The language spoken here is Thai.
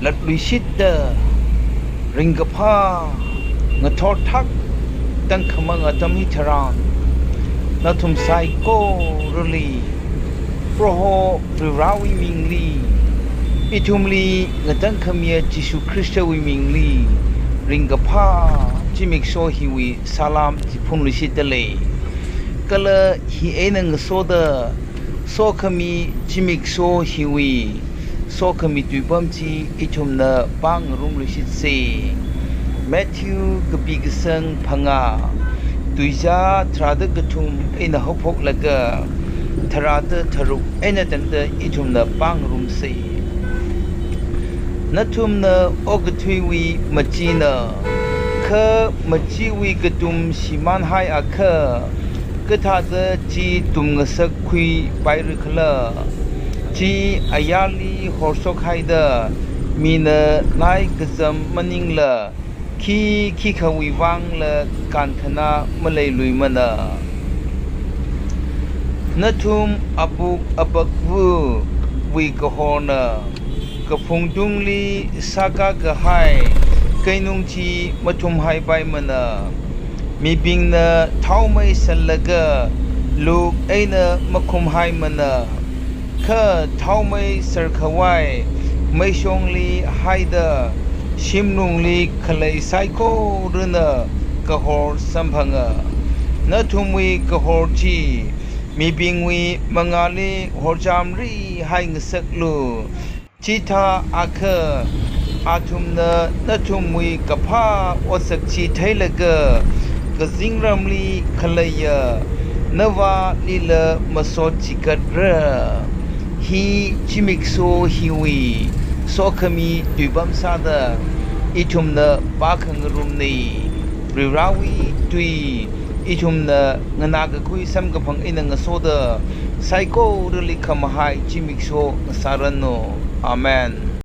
ลัดลุยชิดเดริงกพางทอทักตั้งขมังตมิทรานนาทุมไซโกรลีโปรโฮปริราวิมิงลีอิทุมลีตั้งขมีจิสุคริสต์วิมิงลีริงกพาจิมิกโซฮิวิซาลามจิพุนลุชิดเลกะเลฮีเอนังโซเดโซขมีจิมิกโซฮิวิโซขมิตุบัมจีอิทุมนาปังรุมลุชิดเซแมทธิวกบิกสังพังาตุยจาทราดกทุมอินหกพกละกะทราดทรุเอเนตันเตอิทุมนาปังรุมเซนัทุมนาอกทวีมจีนาเคมจีวีกตุมชิมันไฮอาเคกทาดจีตุมงสักคุยไปรึคลจีอายาลีฮอร์สกไฮเดมีนนายกซัมมันิงละขี้ขวิวังละการคณะมะเลยลุยมันนัทุมอบุกอบักวูวิกฮอนะกพงดุงลีสากากะไฮไกนุงจีมาทุมไฮไปมันมีบิงนะเท่าไม่สันละกะลูกไอนะมาคุมไฮมันข้าเท่าไม่สักไว้ไม่ชงลีไฮเดชิมนุงลีคลัยไซโคเรนะกะฮอร์สัมพังนัทุมวีกะฮอร์จีมีบิงวีมังอาลีฮอร์จามรีไฮงสักลูจิตาอาเคอาทุมนะนัทุมวีกะพาอสักชีไทละกะกะซิงรัมลีคลัยนวาลีละมาโซจิกัดระฮีจิมิกโซฮิวีโซคมีตุบัมซาดาอิทุมนะปาคังรุมนีปริราวีตุยอิทุมนะงนากะคุยซัมกะพังอินังโซดาไซโกรลิคามหายจิมิกโซสารันโนอาเมน